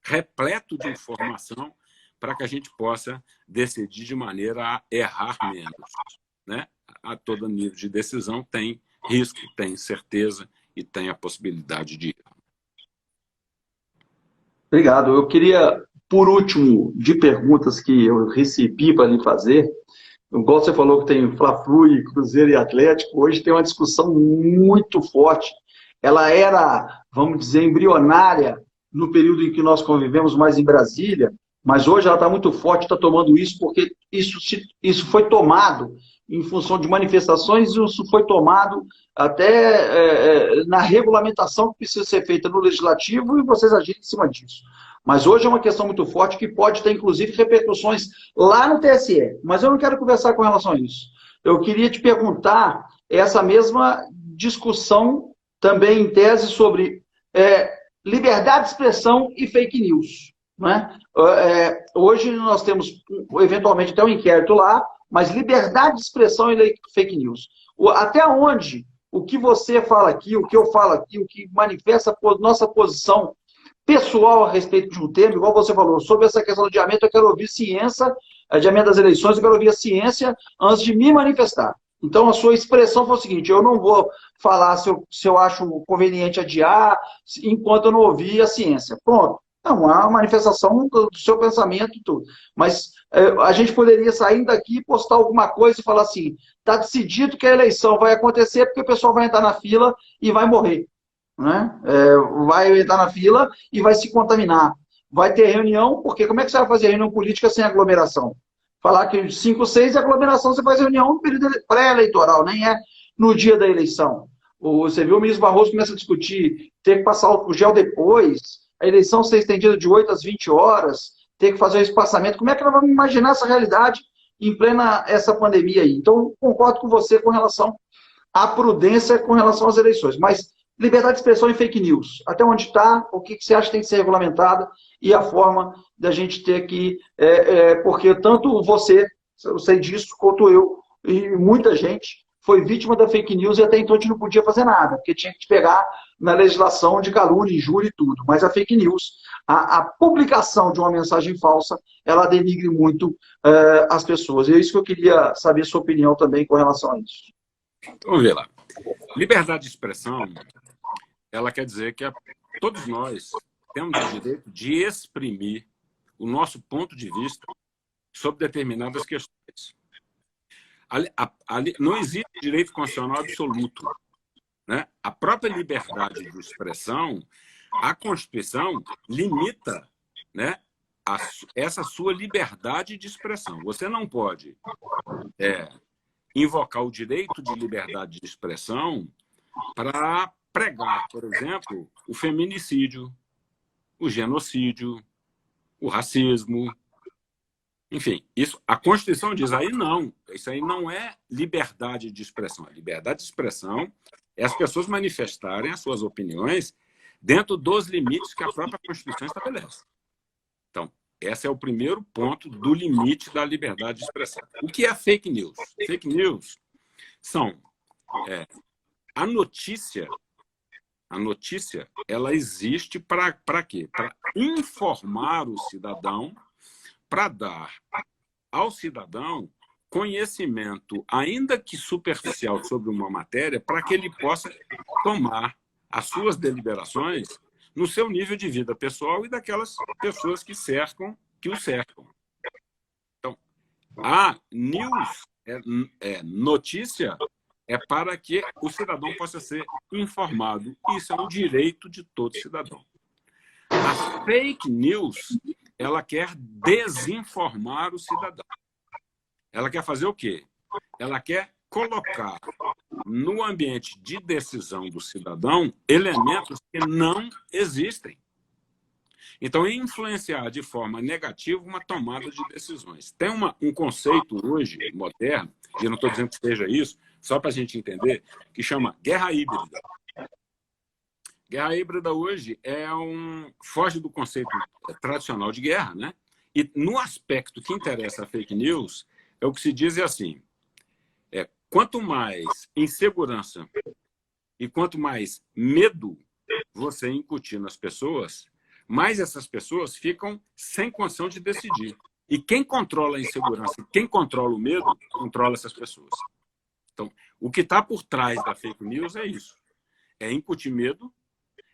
repleto de informação para que a gente possa decidir de maneira a errar menos, né? A todo nível de decisão tem risco, tem certeza e tem a possibilidade de erro. Obrigado. Eu queria, por último, de perguntas que eu recebi para lhe fazer, igual você falou que tem Fla-Flu e Cruzeiro e Atlético, hoje tem uma discussão muito forte. Ela era, vamos dizer, embrionária no período em que nós convivemos mais em Brasília, mas hoje ela está muito forte, está tomando isso porque isso foi tomado em função de manifestações, e isso foi tomado até na regulamentação que precisa ser feita no Legislativo e vocês agirem em cima disso. Mas hoje é uma questão muito forte que pode ter, inclusive, repercussões lá no TSE. Mas eu não quero conversar com relação a isso. Eu queria te perguntar essa mesma discussão também em tese sobre liberdade de expressão e fake news. Né? Hoje nós temos, eventualmente, até um inquérito lá, mas liberdade de expressão e fake news. Até onde o que você fala aqui, o que eu falo aqui, o que manifesta a nossa posição pessoal a respeito de um tema, igual você falou, sobre essa questão do adiamento, eu quero ouvir ciência, adiamento das eleições, eu quero ouvir a ciência antes de me manifestar. Então, a sua expressão foi o seguinte, eu não vou falar se eu acho conveniente adiar, enquanto eu não ouvir a ciência. Pronto. É uma manifestação do seu pensamento e tudo. Mas a gente poderia sair daqui, postar alguma coisa e falar assim, está decidido que a eleição vai acontecer porque o pessoal vai entrar na fila e vai morrer. Né? Vai entrar na fila e vai se contaminar. Vai ter reunião, porque como é que você vai fazer reunião política sem aglomeração? Falar que 5, 6 é aglomeração, você faz reunião no período pré-eleitoral, nem é no dia da eleição. Você viu o ministro Barroso começa a discutir, ter que passar o gel depois, a eleição ser estendida de 8 às 20 horas, ter que fazer o espaçamento. Como é que nós vamos imaginar essa realidade em plena essa pandemia aí? Então, concordo com você com relação à prudência com relação às eleições, mas liberdade de expressão e fake news. Até onde está, o que você acha que tem que ser regulamentado e a forma da gente ter que... porque tanto você, eu sei disso, quanto eu, e muita gente foi vítima da fake news e até então a gente não podia fazer nada, porque tinha que pegar na legislação de calúnia, injúria e tudo. Mas a fake news, a publicação de uma mensagem falsa, ela denigre muito as pessoas. E é isso que eu queria saber a sua opinião também com relação a isso. Vamos ver lá. Liberdade de expressão, ela quer dizer que todos nós temos o direito de exprimir o nosso ponto de vista sobre determinadas questões. Não existe direito constitucional absoluto. Né? A própria liberdade de expressão, a Constituição limita, né, essa sua liberdade de expressão. Você não pode invocar o direito de liberdade de expressão para pregar, por exemplo, o feminicídio, o genocídio, o racismo. Enfim, isso, a Constituição diz aí não. Isso aí não é liberdade de expressão. A liberdade de expressão é as pessoas manifestarem as suas opiniões dentro dos limites que a própria Constituição estabelece. Então, esse é o primeiro ponto do limite da liberdade de expressão. O que é fake news? Fake news são a notícia. A notícia, ela existe para quê? Para informar o cidadão, para dar ao cidadão conhecimento, ainda que superficial, sobre uma matéria, para que ele possa tomar as suas deliberações no seu nível de vida pessoal e daquelas pessoas que o cercam. Então, a news, notícia, é para que o cidadão possa ser informado. Isso é um direito de todo cidadão. A fake news, ela quer desinformar o cidadão. Ela quer fazer o quê? Ela quer colocar no ambiente de decisão do cidadão elementos que não existem. Então, influenciar de forma negativa uma tomada de decisões. Tem um conceito hoje, moderno, e eu não estou dizendo que seja isso, só para a gente entender, que chama guerra híbrida. Guerra híbrida hoje foge do conceito tradicional de guerra, né? E no aspecto que interessa a fake news, o que se diz é assim, quanto mais insegurança e quanto mais medo você incutir nas pessoas, mais essas pessoas ficam sem condição de decidir. E quem controla a insegurança, quem controla o medo, controla essas pessoas. Então, o que está por trás da fake news é isso. É incutir medo,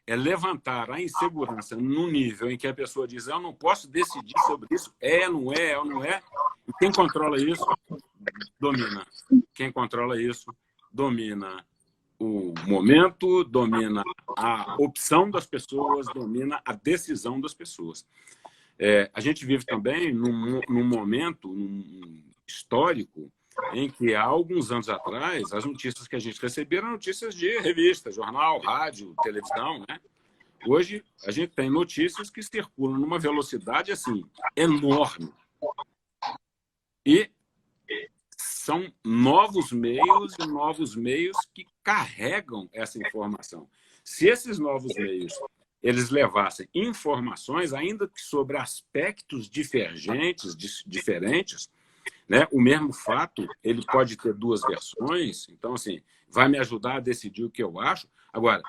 é levantar a insegurança num nível em que a pessoa diz eu não posso decidir sobre isso, não é. E quem controla isso, domina. Quem controla isso, domina o momento, domina a opção das pessoas, domina a decisão das pessoas. A gente vive também num momento histórico em que, há alguns anos atrás, as notícias que a gente recebia eram notícias de revista, jornal, rádio, televisão, né? Hoje, a gente tem notícias que circulam numa velocidade assim, enorme. E são novos meios que carregam essa informação. Se esses novos meios eles levassem informações, ainda que sobre aspectos diferentes, né? O mesmo fato, ele pode ter duas versões, então, assim, vai me ajudar a decidir o que eu acho. Agora,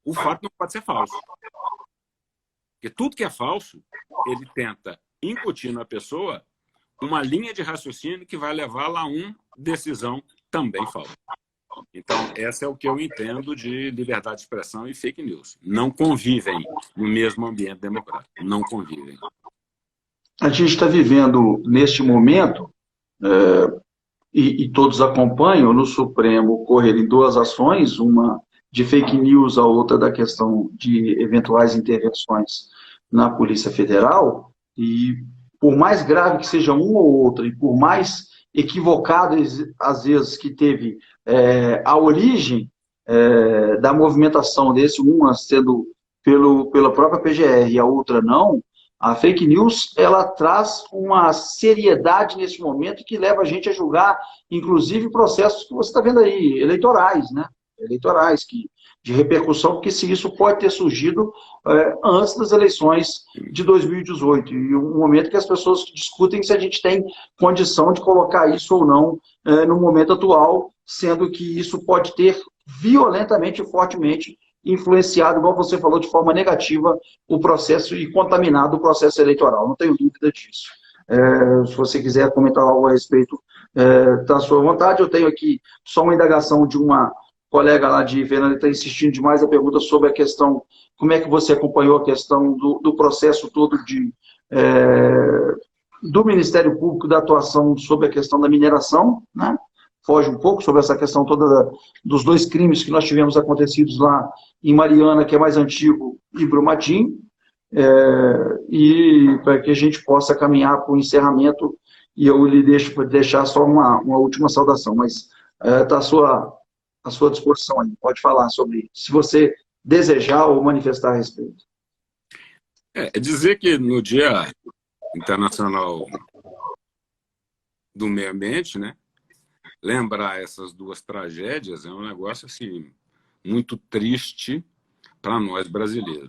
o fato não pode ser falso. Porque tudo que é falso, ele tenta incutir na pessoa uma linha de raciocínio que vai levá-la a uma decisão também falsa. Então, essa é o que eu entendo de liberdade de expressão e fake news. Não convivem no mesmo ambiente democrático. Não convivem. A gente está vivendo, neste momento, e todos acompanham, no Supremo ocorrerem duas ações, uma de fake news, a outra da questão de eventuais intervenções na Polícia Federal, e por mais grave que seja uma ou outra, e por mais equivocado, às vezes, que teve a origem da movimentação desse, uma sendo pela própria PGR e a outra não, a fake news, ela traz uma seriedade nesse momento que leva a gente a julgar, inclusive, processos que você está vendo aí, eleitorais, né? Eleitorais, de repercussão, porque se isso pode ter surgido antes das eleições de 2018, e um momento que as pessoas discutem se a gente tem condição de colocar isso ou não no momento atual, sendo que isso pode ter violentamente e fortemente influenciado, igual você falou, de forma negativa o processo e contaminado o processo eleitoral. Não tenho dúvida disso. Se você quiser comentar algo a respeito, está à sua vontade. Eu tenho aqui só uma indagação de uma colega lá de Fernanda, está insistindo demais a pergunta sobre a questão, como é que você acompanhou a questão do processo todo do Ministério Público, da atuação sobre a questão da mineração, né? Foge um pouco sobre essa questão toda dos dois crimes que nós tivemos acontecidos lá em Mariana, que é mais antigo, e Brumadinho, e para que a gente possa caminhar para o encerramento, e eu lhe deixar só uma última saudação, mas está à sua disposição aí, pode falar sobre, se você desejar ou manifestar a respeito. Dizer que no Dia Internacional do meio ambiente, né? Lembrar essas duas tragédias é um negócio assim, muito triste para nós brasileiros.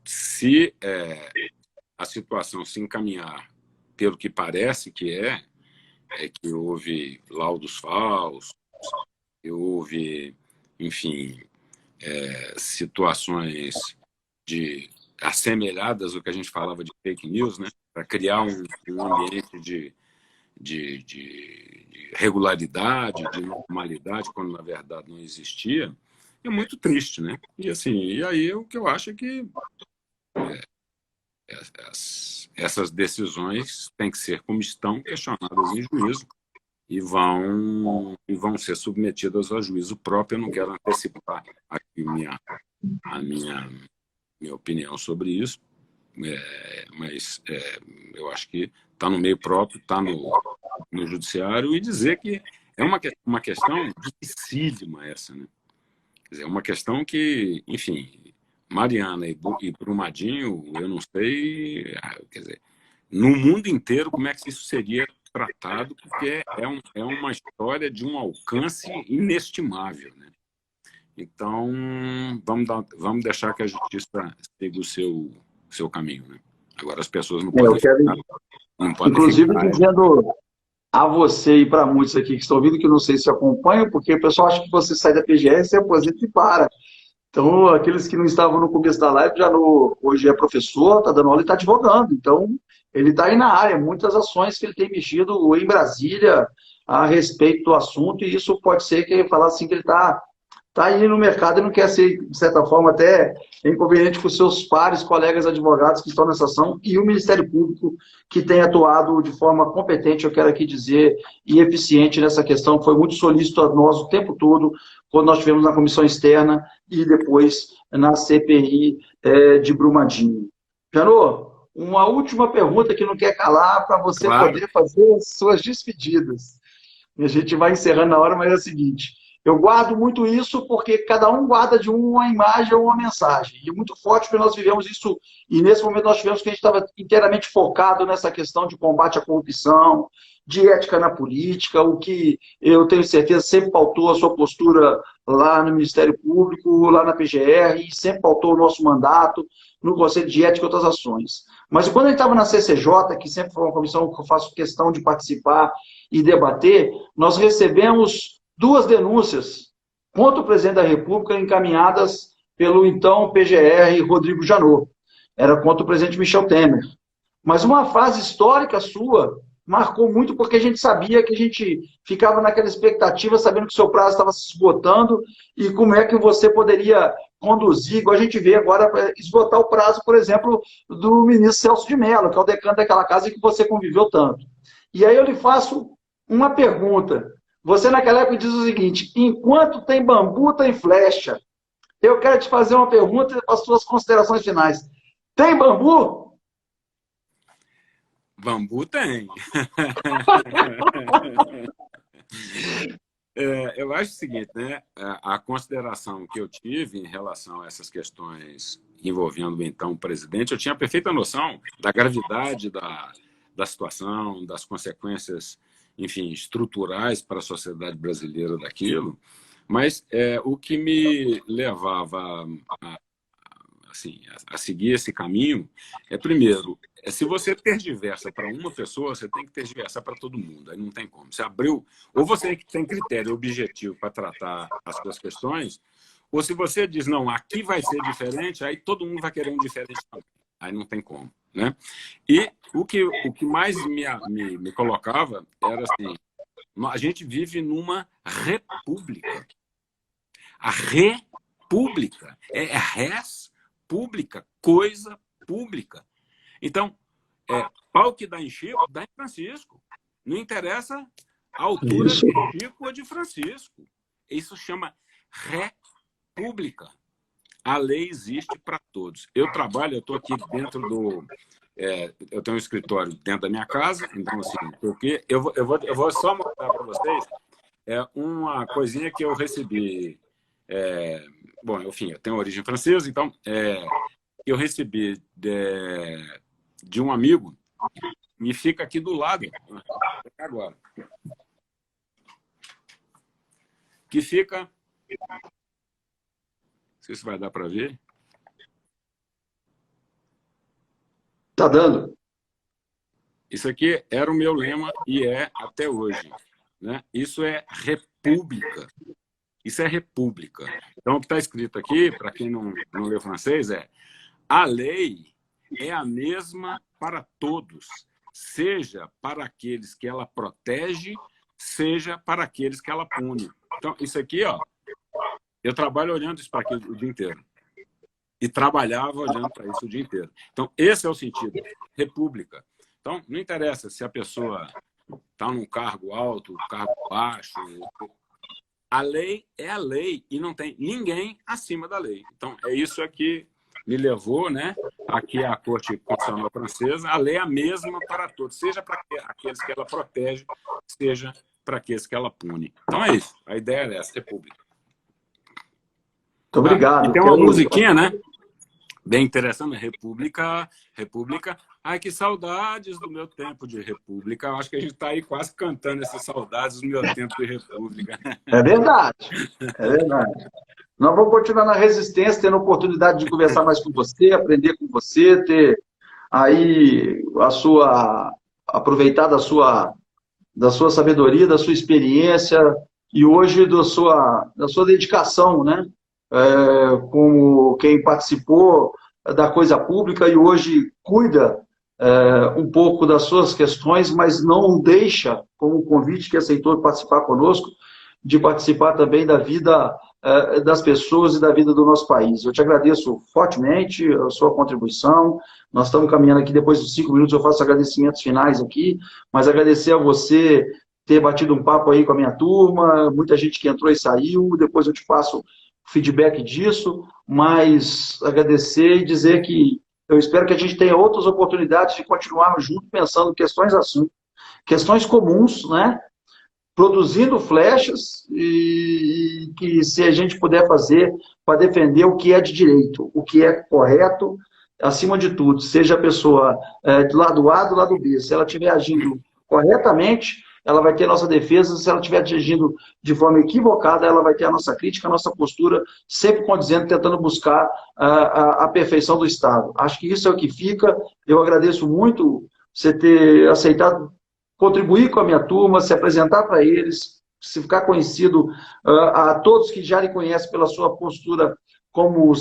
Se a situação se encaminhar pelo que parece que é que houve laudos falsos, que houve, enfim, situações assemelhadas ao que a gente falava de fake news, né? Para criar um ambiente de regularidade, de normalidade, quando na verdade não existia, é muito triste, né? E assim, e aí o que eu acho é que essas decisões têm que ser como estão questionadas em juízo e vão ser submetidas a juízo próprio. Eu não quero antecipar aqui minha opinião sobre isso, mas eu acho que está no meio próprio, está no judiciário, e dizer que é uma questão dificílima essa, né? Quer dizer, é uma questão que, enfim, Mariana e Brumadinho, eu não sei, quer dizer, no mundo inteiro como é que isso seria tratado, porque é uma história de um alcance inestimável, né? Então, vamos deixar que a justiça siga o seu caminho, né? Agora, as pessoas Eu quero, não podem inclusive, ficar... dizendo a você e para muitos aqui que estão ouvindo, que não sei se acompanham, porque o pessoal acha que você sai da PGR, se aposenta e para. Então, aqueles que não estavam no começo da live, hoje é professor, está dando aula e está advogando. Então, ele está aí na área. Muitas ações que ele tem mexido em Brasília a respeito do assunto, e isso pode ser que falar assim que ele está aí no mercado e não quer ser, de certa forma, até inconveniente com seus pares, colegas advogados que estão nessa ação, e o Ministério Público, que tem atuado de forma competente, eu quero aqui dizer, e eficiente nessa questão. Foi muito solícito a nós o tempo todo, quando nós tivemos na comissão externa e depois na CPI de Brumadinho. Janô, uma última pergunta que não quer calar para você Claro. poder fazer as suas despedidas. E a gente vai encerrando na hora, mas é o seguinte: eu guardo muito isso porque cada um guarda de uma imagem ou uma mensagem. E é muito forte porque nós vivemos isso, e nesse momento nós tivemos que a gente estava inteiramente focado nessa questão de combate à corrupção, de ética na política, o que eu tenho certeza sempre pautou a sua postura lá no Ministério Público, lá na PGR, e sempre pautou o nosso mandato no Conselho de Ética e outras ações. Mas quando a gente estava na CCJ, que sempre foi uma comissão que eu faço questão de participar e debater, nós recebemos 2 denúncias contra o presidente da República encaminhadas pelo então PGR Rodrigo Janot. Era contra o presidente Michel Temer. Mas uma frase histórica sua marcou muito porque a gente sabia que a gente ficava naquela expectativa, sabendo que o seu prazo estava se esgotando e como é que você poderia conduzir, igual a gente vê agora, para esgotar o prazo, por exemplo, do ministro Celso de Mello, que é o decano daquela casa e que você conviveu tanto. E aí eu lhe faço uma pergunta. Você naquela época diz o seguinte: enquanto tem bambu, tem flecha. Eu quero te fazer uma pergunta para as suas considerações finais. Tem bambu? Bambu tem. Eu acho o seguinte, né? A consideração que eu tive em relação a essas questões envolvendo então o presidente, eu tinha perfeita noção da gravidade da situação, das consequências, enfim, estruturais para a sociedade brasileira daquilo, mas o que me levava assim, a seguir esse caminho primeiro, se você tergiversa para uma pessoa, você tem que tergiversar para todo mundo. Aí não tem como. Você abriu, ou você tem critério objetivo para tratar as suas questões, ou se você diz, não, aqui vai ser diferente, aí todo mundo vai querer um diferente também. Aí não tem como, né? E o que mais me colocava era assim: a gente vive numa república. A república é res pública, coisa pública. Então, pau que dá em Chico, dá em Francisco. Não interessa a altura de Chico ou de Francisco. Isso chama república. A lei existe para todos. Eu estou aqui dentro do... eu tenho um escritório dentro da minha casa, então, assim, porque eu vou só mostrar para vocês uma coisinha que eu recebi. Bom, enfim, eu tenho origem francesa, então eu recebi de um amigo E fica aqui do lado, agora. Que fica... Não sei se vai dar para ver. Tá dando. Isso aqui era o meu lema e é até hoje, né? Isso é república. Isso é república. Então, o que está escrito aqui, para quem não lê francês, é: a lei é a mesma para todos, seja para aqueles que ela protege, seja para aqueles que ela pune. Então, isso aqui, ó, eu trabalho olhando isso para aqui o dia inteiro. E trabalhava olhando para isso o dia inteiro. Então, esse é o sentido. República. Então, não interessa se a pessoa está num cargo alto, cargo baixo. A lei é a lei e não tem ninguém acima da lei. Então, é isso que me levou, né, aqui à Corte Constitucional Francesa. A lei é a mesma para todos, seja para aqueles que ela protege, seja para aqueles que ela pune. Então, é isso. A ideia é essa, república. Muito obrigado. E tem uma musiquinha, né? Bem interessante, República, República. Ai, que saudades do meu tempo de República. Eu acho que a gente está aí quase cantando essas saudades do meu tempo de República. É verdade, é verdade. Nós vamos continuar na resistência, tendo a oportunidade de conversar mais com você, aprender com você, ter aí aproveitar da sua sabedoria, da sua experiência e hoje da sua dedicação, né? Como quem participou da coisa pública e hoje cuida um pouco das suas questões, mas não deixa, como o convite que aceitou participar conosco, de participar também da vida das pessoas e da vida do nosso país. Eu te agradeço fortemente a sua contribuição. Nós estamos caminhando aqui, depois dos 5 minutos eu faço agradecimentos finais aqui, mas agradecer a você ter batido um papo aí com a minha turma, muita gente que entrou e saiu, depois eu te passo feedback disso, mas agradecer e dizer que eu espero que a gente tenha outras oportunidades de continuarmos juntos pensando questões assim, questões comuns, né? Produzindo flechas e que se a gente puder fazer para defender o que é de direito, o que é correto, acima de tudo, seja a pessoa do lado A, do lado B, se ela estiver agindo corretamente, ela vai ter a nossa defesa, se ela estiver agindo de forma equivocada, ela vai ter a nossa crítica, a nossa postura, sempre condizendo, tentando buscar a perfeição do Estado. Acho que isso é o que fica. Eu agradeço muito você ter aceitado contribuir com a minha turma, se apresentar para eles, se ficar conhecido a todos que já lhe conhecem pela sua postura como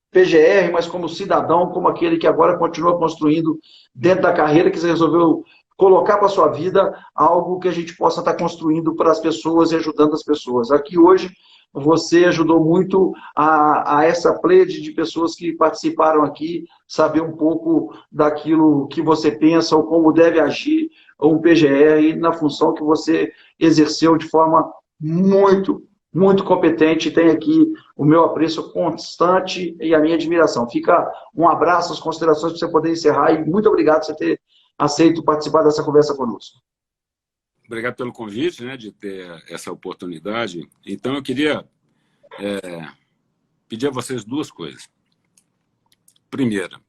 PGR, mas como cidadão, como aquele que agora continua construindo dentro da carreira, que você resolveu colocar para a sua vida algo que a gente possa estar construindo para as pessoas e ajudando as pessoas. Aqui hoje, você ajudou muito a essa plede de pessoas que participaram aqui, saber um pouco daquilo que você pensa ou como deve agir um PGR na função que você exerceu de forma muito, muito competente. Tem aqui o meu apreço constante e a minha admiração. Fica um abraço, as considerações para você poder encerrar e muito obrigado por você ter aceito participar dessa conversa conosco. Obrigado pelo convite, né, de ter essa oportunidade. Então, eu queria pedir a vocês duas coisas. Primeira,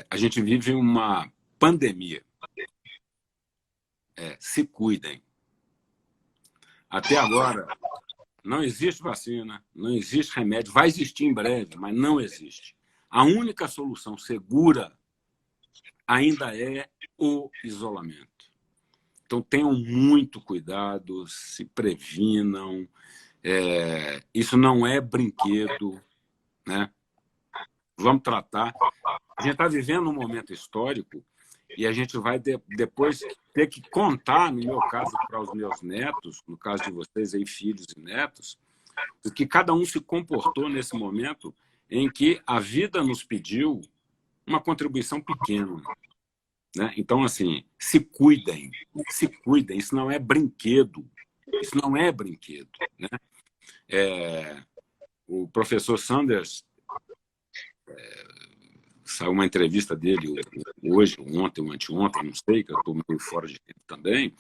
a gente vive uma pandemia. Se cuidem. Até agora, não existe vacina, não existe remédio. Vai existir em breve, mas não existe. A única solução segura ainda é o isolamento. Então, tenham muito cuidado, se previnam. Isso não é brinquedo, né? Vamos tratar. A gente está vivendo um momento histórico e a gente vai depois ter que contar, no meu caso, para os meus netos, no caso de vocês aí, filhos e netos, o que cada um se comportou nesse momento em que a vida nos pediu uma contribuição pequena. Né? Então, assim, se cuidem, isso não é brinquedo, isso não é brinquedo. Né? O professor Sanders, saiu uma entrevista dele hoje, ontem ou anteontem, não sei, que eu estou meio fora de tempo também,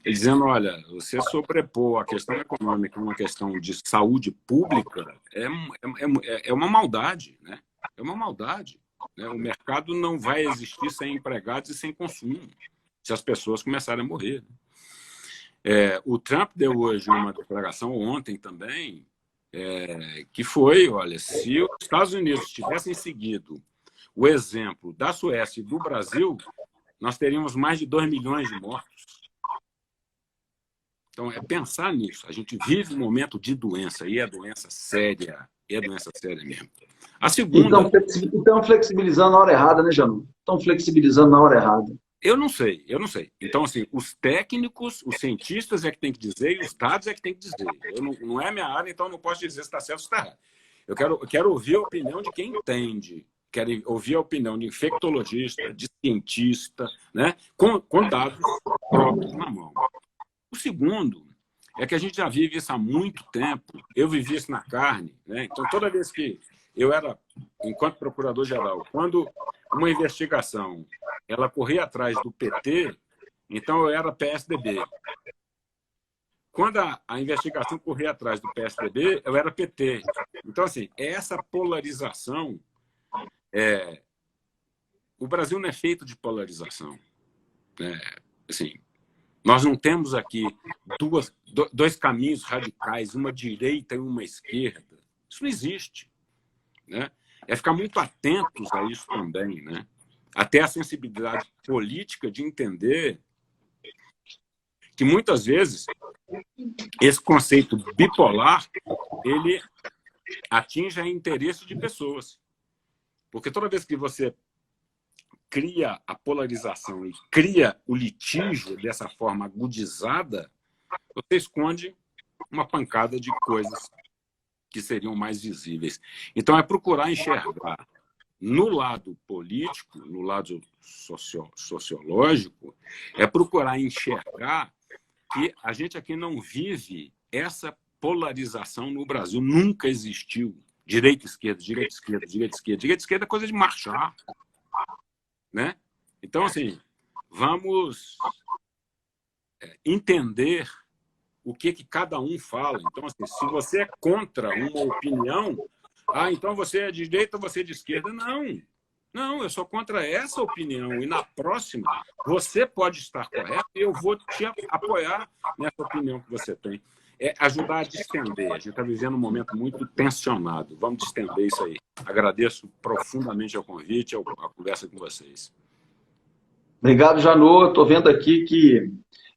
ele dizendo, olha, você sobrepor a questão econômica a uma questão de saúde pública é uma maldade, né? É uma maldade. né? O mercado não vai existir sem empregados e sem consumo, se as pessoas começarem a morrer. O Trump deu hoje uma declaração, ontem também, que foi, olha, se os Estados Unidos tivessem seguido o exemplo da Suécia e do Brasil, nós teríamos mais de 2 milhões de mortos. Então, é pensar nisso. A gente vive um momento de doença, e é doença séria, mesmo. A segunda... Então, flexibilizando na hora errada, né, Janu? Estão flexibilizando na hora errada. Eu não sei. Então, assim, os técnicos, os cientistas é que tem que dizer e os dados é que tem que dizer. Não é minha área, então eu não posso dizer se está certo ou se está errado. Eu quero ouvir a opinião de quem entende. Quero ouvir a opinião de infectologista, de cientista, né? com dados próprios na mão. O segundo é que a gente já vive isso há muito tempo. Eu vivi isso na carne, né? Então, toda vez que eu era, enquanto procurador-geral, quando uma investigação ela corria atrás do PT, então eu era PSDB. Quando a investigação corria atrás do PSDB, eu era PT. Então, assim, essa polarização... O Brasil não é feito de polarização. Assim, nós não temos aqui dois caminhos radicais, uma direita e uma esquerda. Isso não existe. Né? É ficar muito atentos a isso também, né? Até a sensibilidade política de entender que, muitas vezes, esse conceito bipolar ele atinge a interesse de pessoas. Porque toda vez que você cria a polarização e cria o litígio dessa forma agudizada, você esconde uma pancada de coisas que seriam mais visíveis. Então, é procurar enxergar no lado político, no lado sociológico, é procurar enxergar que a gente aqui não vive essa polarização no Brasil. Nunca existiu. Direita, esquerda, direita, esquerda, direita, esquerda. Direita, esquerda é coisa de marchar. Né? Então, assim, vamos entender o que cada um fala. Então, assim, se você é contra uma opinião, então você é de direita ou você é de esquerda. Não, eu sou contra essa opinião. E na próxima, você pode estar correto e eu vou te apoiar nessa opinião que você tem. É ajudar a distender. A gente está vivendo um momento muito tensionado. Vamos distender isso aí. Agradeço profundamente o convite, a conversa com vocês. Obrigado, Janô. Estou vendo aqui que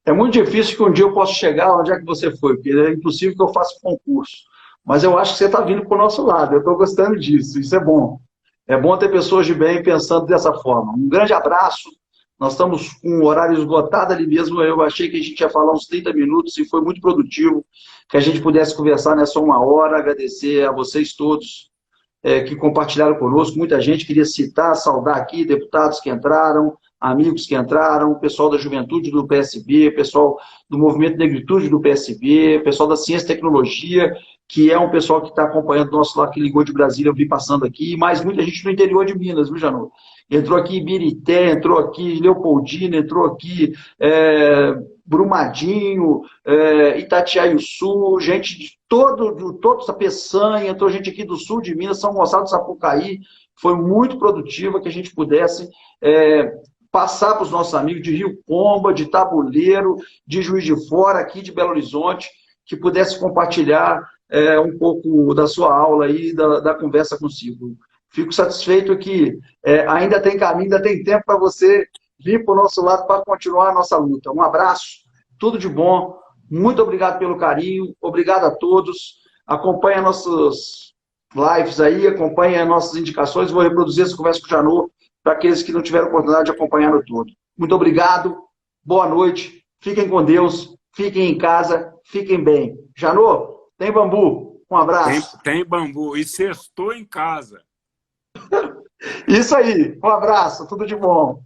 é muito difícil que um dia eu possa chegar onde é que você foi, porque é impossível que eu faça concurso. Mas eu acho que você está vindo para o nosso lado. Eu estou gostando disso. Isso é bom. É bom ter pessoas de bem pensando dessa forma. Um grande abraço. Nós estamos com um horário esgotado ali mesmo. Eu achei que a gente ia falar uns 30 minutos e foi muito produtivo que a gente pudesse conversar nessa 1 hora. Agradecer a vocês todos que compartilharam conosco. Muita gente queria citar, saudar aqui, deputados que entraram, amigos que entraram, pessoal da juventude do PSB, pessoal do movimento Negritude do PSB, pessoal da Ciência e Tecnologia, que é um pessoal que está acompanhando o nosso lá, que ligou de Brasília, eu vi passando aqui, mas muita gente no interior de Minas, viu, Janô? Entrou aqui Ibirité, entrou aqui Leopoldina, entrou aqui Brumadinho, Itatiaia-Sul, gente de todo essa Peçanha, entrou gente aqui do sul de Minas, São Gonçalo do Sapucaí. Foi muito produtiva que a gente pudesse passar para os nossos amigos de Rio Pomba, de Tabuleiro, de Juiz de Fora, aqui de Belo Horizonte, que pudesse compartilhar um pouco da sua aula aí, da conversa consigo. Fico satisfeito que ainda tem caminho, ainda tem tempo para você vir para o nosso lado para continuar a nossa luta. Um abraço, tudo de bom, muito obrigado pelo carinho, obrigado a todos. Acompanhe nossas lives aí, acompanhe nossas indicações, vou reproduzir essa conversa com o Janô para aqueles que não tiveram oportunidade de acompanhar no todo. Muito obrigado, boa noite, fiquem com Deus, fiquem em casa, fiquem bem. Janô, tem bambu, um abraço. Tem bambu, e sextou em casa. Isso aí, um abraço, tudo de bom.